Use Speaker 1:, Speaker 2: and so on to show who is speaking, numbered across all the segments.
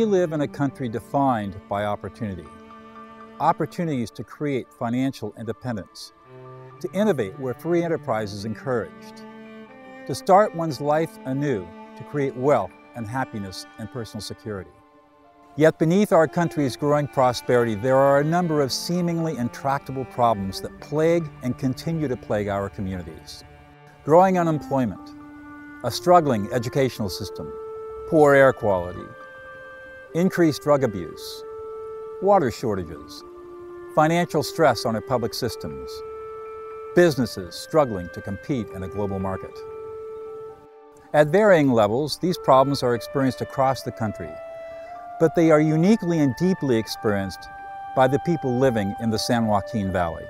Speaker 1: live in a country defined by opportunity. Opportunities to create financial independence, to innovate where free enterprise is encouraged, to start one's life anew, to create wealth and happiness and personal security. Yet beneath our country's growing prosperity, there are a number of seemingly intractable problems that plague and continue to plague our communities. Growing unemployment, a struggling educational system, poor air quality, increased drug abuse, water shortages, financial stress on our public systems, businesses struggling to compete in a global market. At varying levels, these problems are experienced across the country, but they are uniquely and deeply experienced by the people living in the San Joaquin Valley.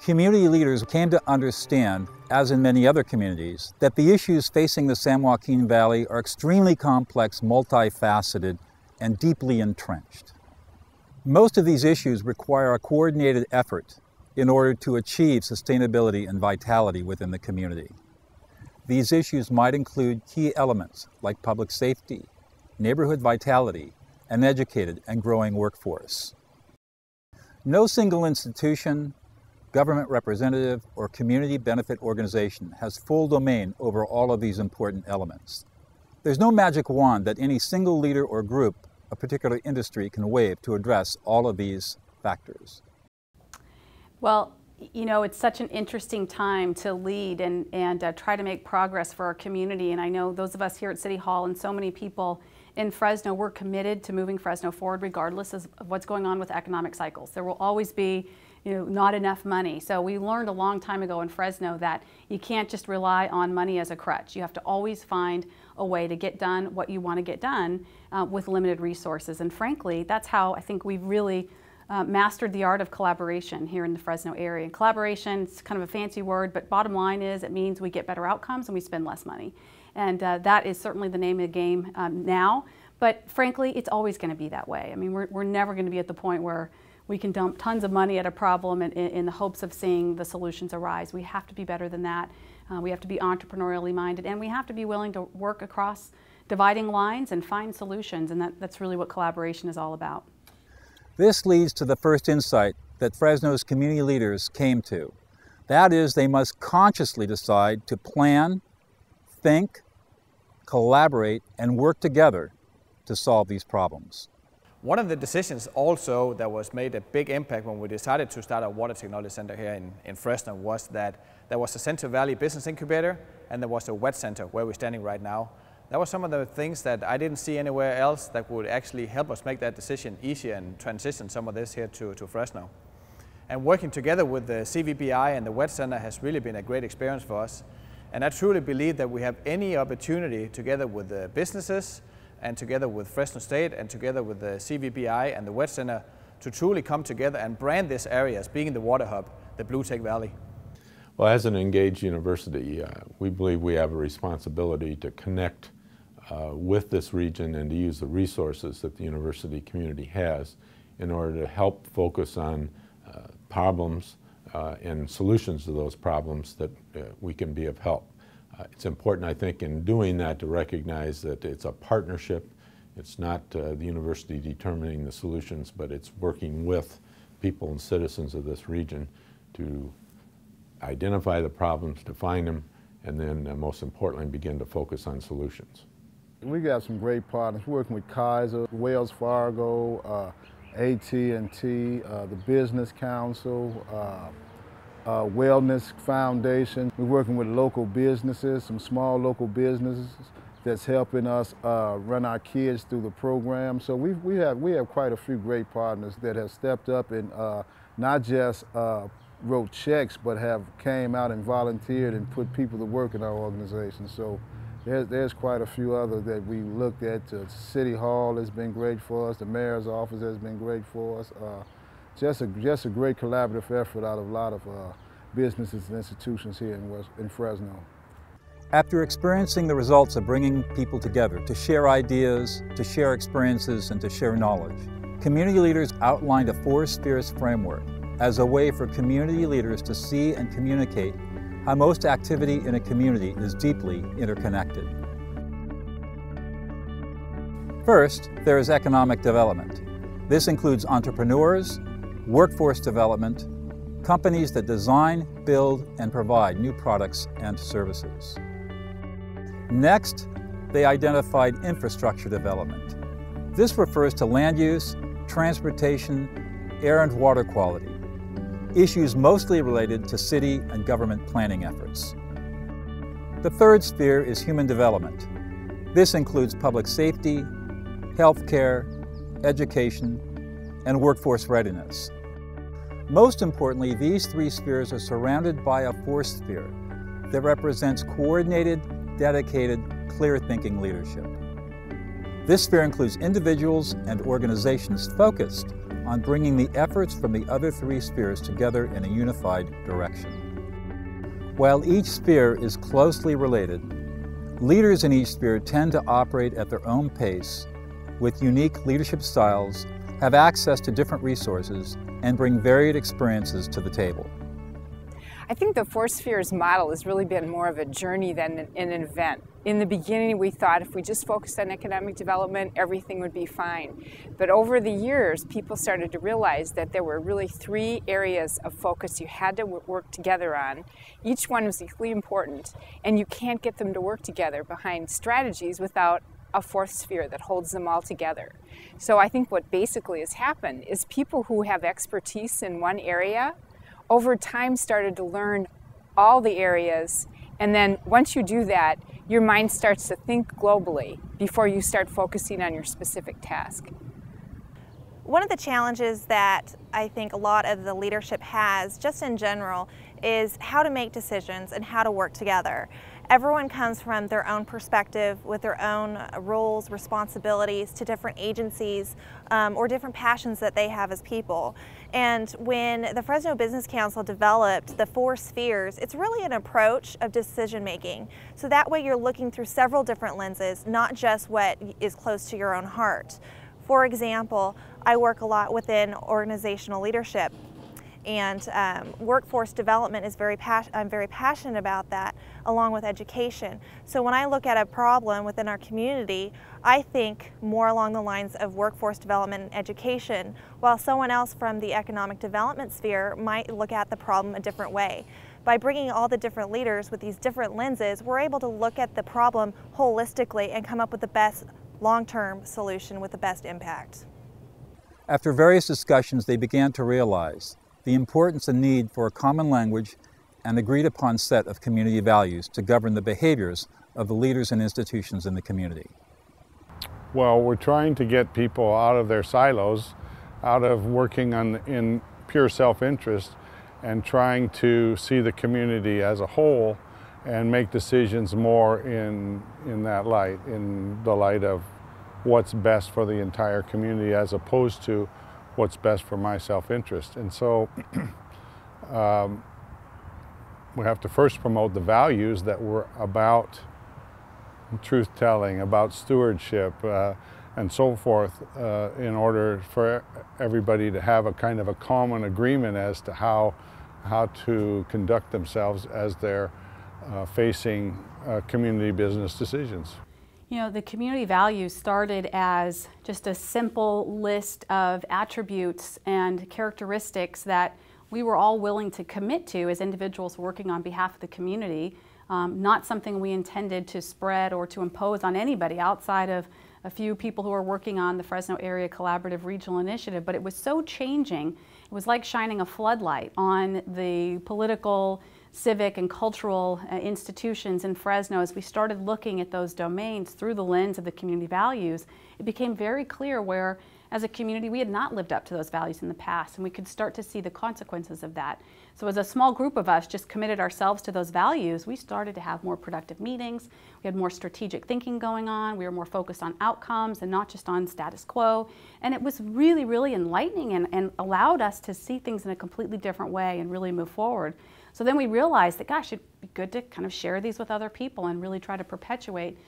Speaker 1: Community leaders came to understand, as in many other communities, that the issues facing the San Joaquin Valley are extremely complex, multifaceted, and deeply entrenched. Most of these issues require a coordinated effort in order to achieve sustainability and vitality within the community. These issues might include key elements like public safety, neighborhood vitality, an educated and growing workforce. No single institution, government representative, or community benefit organization has full domain over all of these important elements. There's no magic wand that any single leader or group, a particular industry, can wave to address all of these factors.
Speaker 2: Well, you know, it's such an interesting time to lead and try to make progress for our community. And I know those of us here at City Hall and so many people in Fresno, we're committed to moving Fresno forward regardless of what's going on with economic cycles. There will always be not enough money. So we learned a long time ago in Fresno that you can't just rely on money as a crutch. You have to always find a way to get done what you want to get done with limited resources. And frankly, that's how I think we've really mastered the art of collaboration here in the Fresno area. And collaboration is kind of a fancy word, but bottom line is it means we get better outcomes and we spend less money. And that is certainly the name of the game now. But frankly, it's always going to be that way. I mean, we're never going to be at the point where we can dump tons of money at a problem in the hopes of seeing the solutions arise. We have to be better than that. We have to be entrepreneurially minded, and we have to be willing to work across dividing lines and find solutions, and that's really what collaboration is all about.
Speaker 1: This leads to the first insight that Fresno's community leaders came to. That is, they must consciously decide to plan, think, collaborate, and work together to solve these problems.
Speaker 3: One of the decisions also that was made a big impact when we decided to start our Water Technology Center here in Fresno was that there was a Central Valley Business Incubator and there was a wet center where we're standing right now. That was some of the things that I didn't see anywhere else that would actually help us make that decision easier and transition some of this here to Fresno. And working together with the CVBI and the wet center has really been a great experience for us. And I truly believe that we have any opportunity together with the businesses and together with Fresno State and together with the CVBI and the Wet Center to truly come together and brand this area as being the water hub, the Blue Tech Valley.
Speaker 4: Well, as an engaged university, we believe we have a responsibility to connect with this region and to use the resources that the university community has in order to help focus on problems and solutions to those problems that we can be of help. It's important, I think, in doing that to recognize that it's a partnership. It's not the university determining the solutions, but it's working with people and citizens of this region to identify the problems, define them, and then most importantly, begin to focus on solutions.
Speaker 5: We got some great partners. We're working with Kaiser, Wells Fargo, AT&T, the Business Council, Wellness Foundation. We're working with local businesses, some small local businesses that's helping us run our kids through the program. So we have quite a few great partners that have stepped up and not just wrote checks, but have came out and volunteered and put people to work in our organization. So There's quite a few others that we looked at. City Hall has been great for us. The mayor's office has been great for us. Just a great collaborative effort out of a lot of businesses and institutions here in Fresno.
Speaker 1: After experiencing the results of bringing people together to share ideas, to share experiences, and to share knowledge, community leaders outlined a 4 spheres framework as a way for community leaders to see and communicate how most activity in a community is deeply interconnected. First, there is economic development. This includes entrepreneurs, workforce development, companies that design, build, and provide new products and services. Next, they identified infrastructure development. This refers to land use, transportation, air and water quality, issues mostly related to city and government planning efforts. The third sphere is human development. This includes public safety, healthcare, education, and workforce readiness. Most importantly, these 3 spheres are surrounded by a 4th sphere that represents coordinated, dedicated, clear-thinking leadership. This sphere includes individuals and organizations focused on bringing the efforts from the other 3 spheres together in a unified direction. While each sphere is closely related, leaders in each sphere tend to operate at their own pace with unique leadership styles, have access to different resources, and bring varied experiences to the table.
Speaker 6: I think the 4 spheres model has really been more of a journey than an event. In the beginning, we thought if we just focused on economic development, everything would be fine. But over the years, people started to realize that there were really 3 areas of focus you had to work together on. Each one was equally important, and you can't get them to work together behind strategies without a 4th sphere that holds them all together. So I think what basically has happened is people who have expertise in one area over time started to learn all the areas, and then once you do that, your mind starts to think globally before you start focusing on your specific task.
Speaker 7: One of the challenges that I think a lot of the leadership has, just in general, is how to make decisions and how to work together. Everyone comes from their own perspective with their own roles, responsibilities to different agencies or different passions that they have as people. And when the Fresno Business Council developed the 4 spheres, it's really an approach of decision making. So that way you're looking through several different lenses, not just what is close to your own heart. For example, I work a lot within organizational leadership, and workforce development is I'm very passionate about that, along with education. So when I look at a problem within our community, I think more along the lines of workforce development and education, while someone else from the economic development sphere might look at the problem a different way. By bringing all the different leaders with these different lenses, we're able to look at the problem holistically and come up with the best long-term solution with the best impact.
Speaker 1: After various discussions, they began to realize the importance and need for a common language and agreed upon set of community values to govern the behaviors of the leaders and institutions in the community.
Speaker 8: Well, we're trying to get people out of their silos, out of working in pure self-interest, and trying to see the community as a whole and make decisions more in that light, in the light of what's best for the entire community as opposed to what's best for my self-interest. And so we have to first promote the values that were about truth-telling, about stewardship, and so forth, in order for everybody to have a kind of a common agreement as to how to conduct themselves as they're facing community business decisions.
Speaker 2: You know, the community values started as just a simple list of attributes and characteristics that we were all willing to commit to as individuals working on behalf of the community, not something we intended to spread or to impose on anybody outside of a few people who are working on the Fresno Area Collaborative Regional Initiative. But it was so changing, it was like shining a floodlight on the political, civic, and cultural institutions in Fresno. As we started looking at those domains through the lens of the community values, it became very clear where, as a community, we had not lived up to those values in the past, and we could start to see the consequences of that. So as a small group of us just committed ourselves to those values, we started to have more productive meetings. We had more strategic thinking going on. We were more focused on outcomes and not just on status quo. And it was really, really enlightening and allowed us to see things in a completely different way and really move forward. So then we realized that, gosh, it'd be good to kind of share these with other people and really try to perpetuate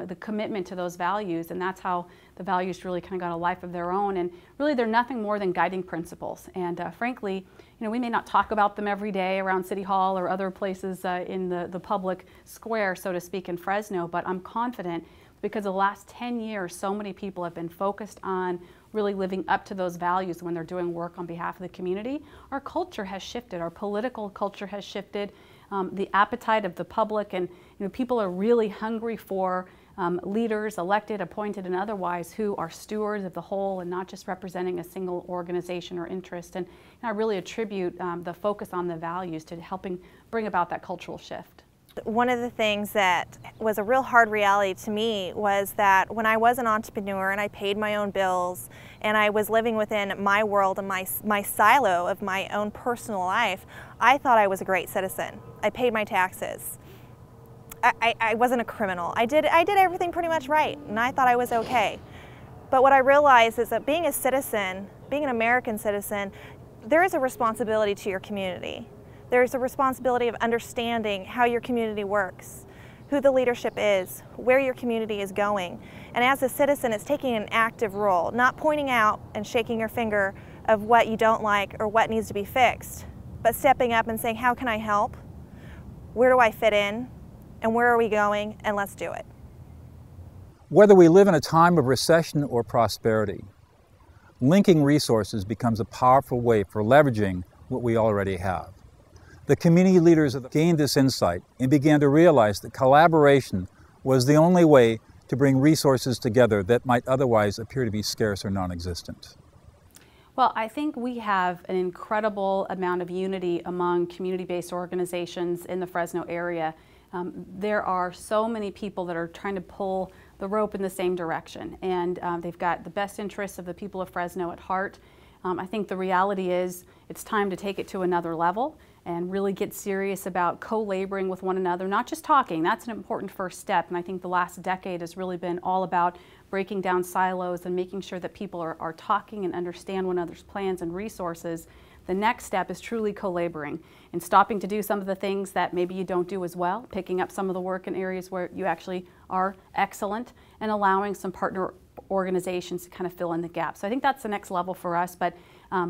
Speaker 2: the commitment to those values. And that's how the values really kind of got a life of their own. And really, they're nothing more than guiding principles. And frankly, we may not talk about them every day around City Hall or other places in the public square, so to speak, in Fresno, but I'm confident because the last 10 years, so many people have been focused on really living up to those values when they're doing work on behalf of the community. Our culture has shifted, our political culture has shifted, the appetite of the public, and people are really hungry for leaders, elected, appointed, and otherwise, who are stewards of the whole and not just representing a single organization or interest. And I really attribute the focus on the values to helping bring about that cultural shift.
Speaker 7: One of the things that was a real hard reality to me was that when I was an entrepreneur and I paid my own bills and I was living within my world and my silo of my own personal life, I thought I was a great citizen. I paid my taxes. I wasn't a criminal. I did everything pretty much right, and I thought I was okay. But what I realized is that being a citizen, being an American citizen, there is a responsibility to your community. There's a responsibility of understanding how your community works, who the leadership is, where your community is going. And as a citizen, it's taking an active role, not pointing out and shaking your finger of what you don't like or what needs to be fixed, but stepping up and saying, how can I help? Where do I fit in? And where are we going? And let's do it.
Speaker 1: Whether we live in a time of recession or prosperity, linking resources becomes a powerful way for leveraging what we already have. The community leaders have gained this insight and began to realize that collaboration was the only way to bring resources together that might otherwise appear to be scarce or non-existent.
Speaker 2: Well, I think we have an incredible amount of unity among community-based organizations in the Fresno area. There are so many people that are trying to pull the rope in the same direction, and they've got the best interests of the people of Fresno at heart. I think the reality is it's time to take it to another level and really get serious about co-laboring with one another, not just talking. That's an important first step, and I think the last decade has really been all about breaking down silos and making sure that people are talking and understand one another's plans and resources. The next step is truly co-laboring and stopping to do some of the things that maybe you don't do as well, picking up some of the work in areas where you actually are excellent, and allowing some partner organizations to kind of fill in the gaps. So I think that's the next level for us, but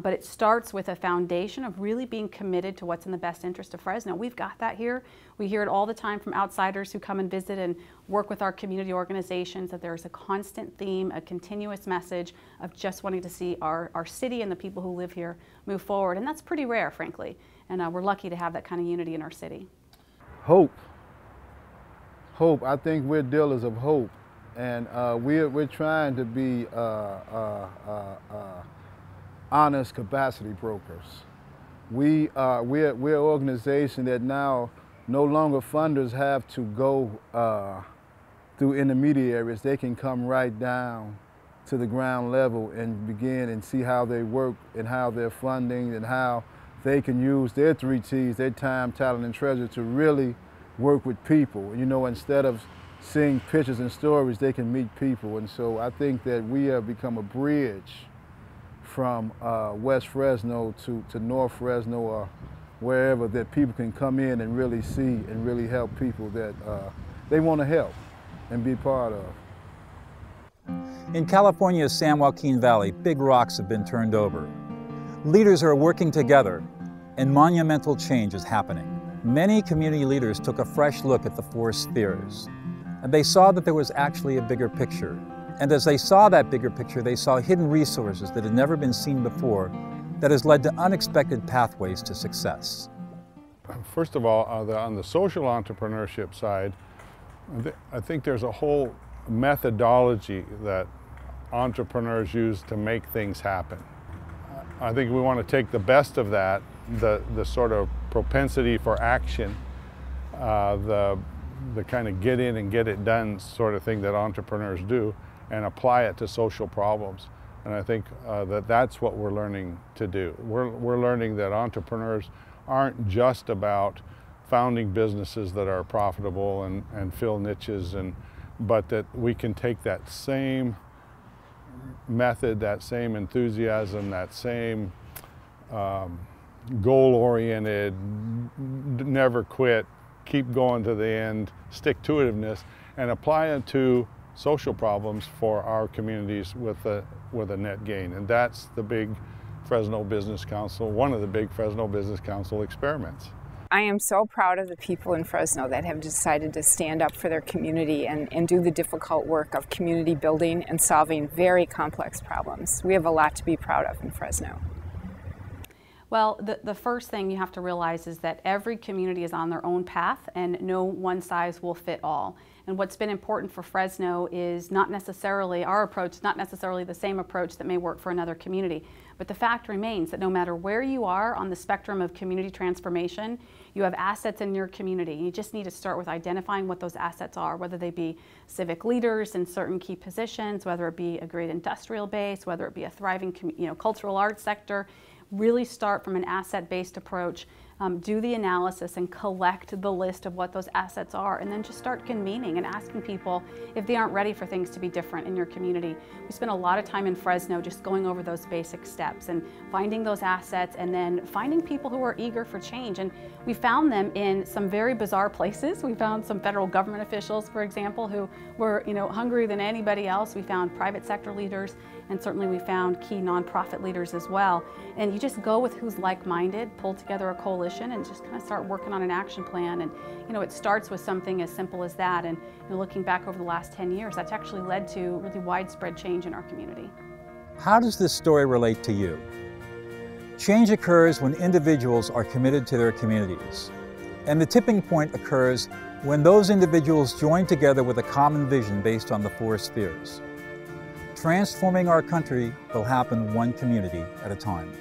Speaker 2: it starts with a foundation of really being committed to what's in the best interest of Fresno. We've got that here. We hear it all the time from outsiders who come and visit and work with our community organizations, that there's a constant theme, a continuous message of just wanting to see our city and the people who live here move forward. And that's pretty rare, frankly. And we're lucky to have that kind of unity in our city.
Speaker 5: Hope. Hope. I think we're dealers of hope. And we're trying to be honest capacity brokers. We're an organization that now no longer funders have to go through intermediaries. They can come right down to the ground level and begin and see how they work and how they're funding and how they can use their 3 T's, their time, talent, and treasure, to really work with people. Instead of seeing pictures and stories, they can meet people. And so I think that we have become a bridge from West Fresno to North Fresno or wherever, that people can come in and really see and really help people that they want to help and be part of.
Speaker 1: In California's San Joaquin Valley, big rocks have been turned over. Leaders are working together, and monumental change is happening. Many community leaders took a fresh look at the 4 spheres, and they saw that there was actually a bigger picture. And as they saw that bigger picture, they saw hidden resources that had never been seen before, that has led to unexpected pathways to success.
Speaker 8: First of all, on the social entrepreneurship side, I think there's a whole methodology that entrepreneurs use to make things happen. I think we want to take the best of that, the sort of propensity for action, the kind of get in and get it done sort of thing that entrepreneurs do, and apply it to social problems. And I think that's what we're learning to do. We're learning that entrepreneurs aren't just about founding businesses that are profitable and fill niches, but that we can take that same method, that same enthusiasm, that same goal-oriented, never quit, keep going to the end, stick-to-itiveness, and apply it to social problems for our communities with a net gain. And that's the big Fresno Business Council, one of the big Fresno Business Council experiments.
Speaker 6: I am so proud of the people in Fresno that have decided to stand up for their community and do the difficult work of community building and solving very complex problems. We have a lot to be proud of in Fresno.
Speaker 2: Well, the first thing you have to realize is that every community is on their own path and no one size will fit all. And what's been important for Fresno is not necessarily our approach, not necessarily the same approach that may work for another community. But the fact remains that no matter where you are on the spectrum of community transformation, you have assets in your community. You just need to start with identifying what those assets are, whether they be civic leaders in certain key positions, whether it be a great industrial base, whether it be a thriving cultural arts sector. Really start from an asset-based approach, do the analysis and collect the list of what those assets are, and then just start convening and asking people if they aren't ready for things to be different in your community. We spend a lot of time in Fresno just going over those basic steps and finding those assets and then finding people who are eager for change. And we found them in some very bizarre places. We found some federal government officials, for example, who were hungrier than anybody else. We found private sector leaders, and certainly we found key nonprofit leaders as well. And you just go with who's like-minded, pull together a coalition, and just kind of start working on an action plan. And it starts with something as simple as that. And looking back over the last 10 years, that's actually led to really widespread change in our community.
Speaker 1: How does this story relate to you? Change occurs when individuals are committed to their communities. And the tipping point occurs when those individuals join together with a common vision based on the 4 spheres. Transforming our country will happen one community at a time.